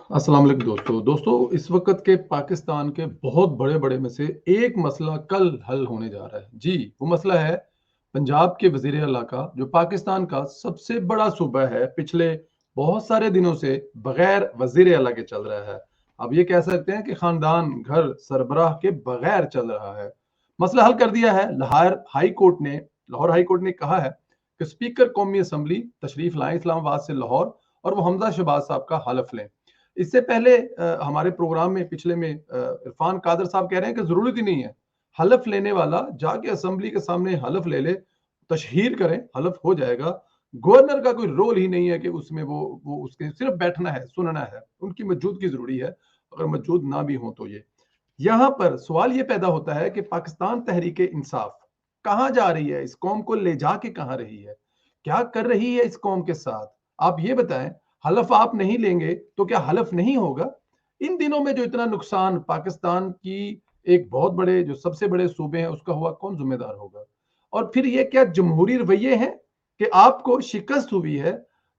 अस्सलाम वालेकुम दोस्तों इस वक्त के पाकिस्तान के बहुत बड़े बड़े में से एक मसला कल हल होने जा रहा है जी। वो मसला है पंजाब के वजीर आला का, जो पाकिस्तान का सबसे बड़ा सूबा है, पिछले बहुत सारे दिनों से बगैर वजीर आला के चल रहा है। अब ये कह सकते हैं कि खानदान घर सरबराह के बगैर चल रहा है। मसला हल कर दिया है लाहौर हाई कोर्ट ने कहा है कि स्पीकर कौमी असम्बली तशरीफ लाएं इस्लामाबाद से लाहौर, और वो हमजा शहबाज साहब का हलफ लें। इससे पहले हमारे प्रोग्राम में पिछले में इरफान कादर साहब कह रहे हैं कि जरूरत ही नहीं है, हलफ लेने वाला जाके असेंबली के सामने हलफ ले ले, तशहीर करें, हलफ हो जाएगा। गवर्नर का कोई रोल ही नहीं है कि उसमें वो उसके सिर्फ बैठना है, सुनना है, उनकी मौजूदगी जरूरी है, अगर मौजूद ना भी हो तो। ये यहाँ पर सवाल ये पैदा होता है कि पाकिस्तान तहरीक इंसाफ कहाँ जा रही है, इस कौम को ले जाके कहाँ रही है, क्या कर रही है इस कौम के साथ। आप ये बताएं, हलफ आप नहीं लेंगे तो क्या हलफ नहीं होगा? इन दिनों में जो इतना नुकसान पाकिस्तान की एक बहुत बड़े जो सबसे बड़े सूबे हैं उसका हुआ, कौन जिम्मेदार होगा? और फिर ये क्या जमहूरी रवैये हैं कि आपको शिकस्त हुई है,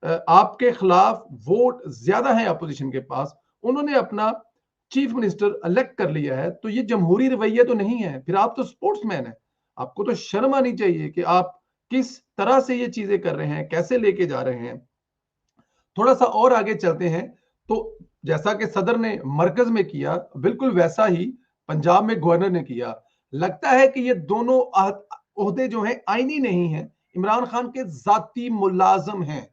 आपके खिलाफ वोट ज्यादा है अपोजिशन के पास, उन्होंने अपना चीफ मिनिस्टर इलेक्ट कर लिया है, तो ये जमहूरी रवैये तो नहीं है। फिर आप तो स्पोर्ट्समैन है, आपको तो शर्म आनी चाहिए कि आप किस तरह से ये चीजें कर रहे हैं, कैसे लेके जा रहे हैं। थोड़ा सा और आगे चलते हैं तो जैसा कि सदर ने मरकज में किया, बिल्कुल वैसा ही पंजाब में गवर्नर ने किया। लगता है कि ये दोनों ओहदे जो हैं आईनी नहीं है, इमरान खान के जाती मुलाजम हैं।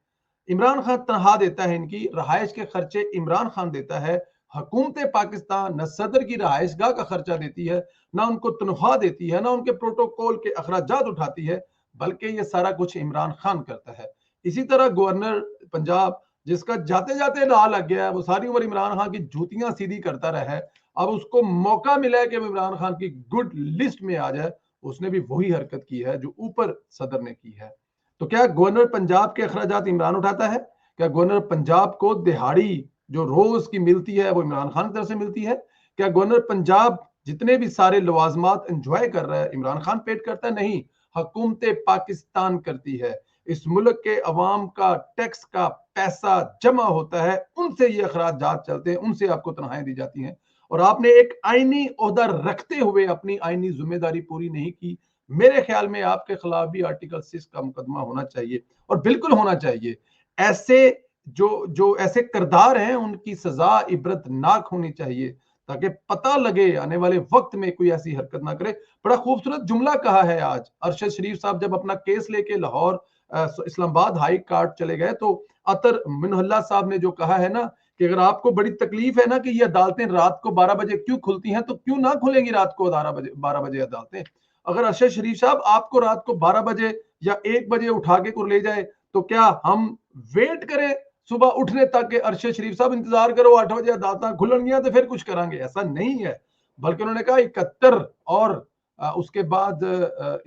इमरान खान तनख्वाह देता है, इनकी रहायश के खर्चे इमरान खान देता है। हुकूमत पाकिस्तान न सदर की रहायश गाह का खर्चा देती है, ना उनको तनख्वाह देती है, ना उनके प्रोटोकॉल के अखराजात उठाती है, बल्कि ये सारा कुछ इमरान खान करता है। इसी तरह गवर्नर पंजाब, जिसका जाते जाते ला लग गया है, वो सारी उम्र इमरान खान की जूतियां सीधी करता रहा है, अब उसको मौका मिला है कि इमरान खान की गुड लिस्ट में आ जाए, उसने भी वही हरकत की है जो ऊपर सदर ने की है। तो क्या गवर्नर पंजाब के अखराजात इमरान उठाता है? क्या गवर्नर पंजाब को दिहाड़ी जो रोज की मिलती है वो इमरान खान की तरफ से मिलती है? क्या गवर्नर पंजाब जितने भी सारे लवाजमात एंजॉय कर रहा है इमरान खान पेड करता है? नहीं, हुकूमत पाकिस्तान करती है। इस मुल्क के अवाम का टैक्स का पैसा जमा होता है, उनसे ये अखराजात चलते हैं, उनसे आपको तनख्वाहें दी जाती हैं, और आपने एक आईनी ओहदा रखते हुए अपनी आईनी जिम्मेदारी पूरी नहीं की। मेरे ख्याल में आपके खिलाफ भी आर्टिकल 6 का मुकदमा होना चाहिए, और बिल्कुल होना चाहिए। ऐसे जो जो ऐसे किरदार हैं उनकी सजा इबरतनाक होनी चाहिए, ताकि पता लगे आने वाले वक्त में कोई ऐसी हरकत ना करे। बड़ा खूबसूरत जुमला कहा है आज अरशद शरीफ साहब, जब अपना केस लेके लाहौर इस्लामाबाद हाई कोर्ट चले गए, तो अतर मिनहुल्लाह साहब ने जो कहा है ना कि अगर आपको बड़ी तकलीफ है ना कि ये अदालतें रात को 12 बजे क्यों खुलती हैं, तो क्यों ना खुलेंगी रात को 12 बजे अदालतें। अगर अरशद शरीफ साहब आपको रात को 12 बजे या 1 बजे उठा के को ले जाए, तो क्या हम वेट करें सुबह उठने तक के अरशद शरीफ साहब इंतजार करो 8 बजे अदालत खुलनियां तो फिर कुछ करांगे? ऐसा नहीं है। बल्कि उन्होंने कहा 71 और उसके बाद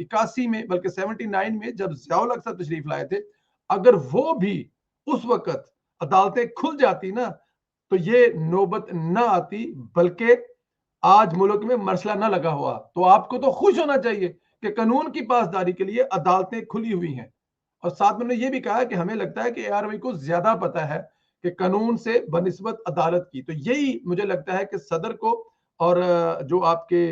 81 में, बल्कि 79 में जब जियाउल हक साहब तशरीफ लाए थे, अगर वो भी उस वक्त अदालतें खुल जाती ना, तो ये नौबत ना आती, बल्कि आज मुल्क में मसला ना लगा हुआ। तो आपको तो खुश होना चाहिए कि कानून की पासदारी के लिए अदालतें खुली हुई हैं। और साथ में उन्होंने ये भी कहा कि हमें लगता है कि एआरवाई को ज्यादा पता है कि कानून से बनिस्बत अदालत की। तो यही मुझे लगता है कि सदर को और जो आपके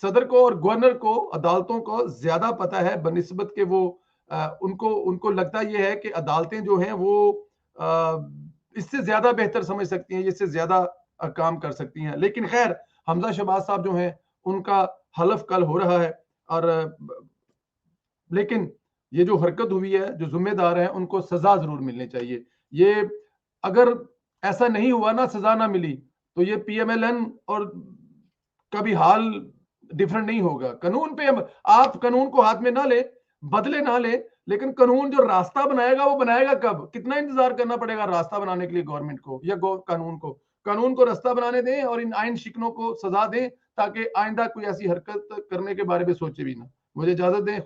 सदर को और गवर्नर को, अदालतों को ज्यादा पता है बनिस्बत के वो उनको उनको लगता यह है कि अदालतें जो हैं वो इससे ज्यादा बेहतर समझ सकती हैं, इससे ज्यादा काम कर सकती हैं। लेकिन खैर, हमजा शहबाज साहब जो हैं उनका हलफ कल हो रहा है, और लेकिन ये जो हरकत हुई है, जो जिम्मेदार हैं उनको सजा जरूर मिलनी चाहिए। ये अगर ऐसा नहीं हुआ ना, सजा ना मिली, तो ये पीएमएलएन और का भी हाल डिफरेंट नहीं होगा। कानून पे आप कानून को हाथ में ना ले, बदले ना ले, लेकिन कानून जो रास्ता बनाएगा वो बनाएगा कब? कितना इंतजार करना पड़ेगा रास्ता बनाने के लिए गवर्नमेंट को या कानून को रास्ता बनाने दें और इन आइन शिकनों को सजा दें, ताकि आइंदा कोई ऐसी हरकत करने के बारे में सोचे भी ना। मुझे इजाजत दें।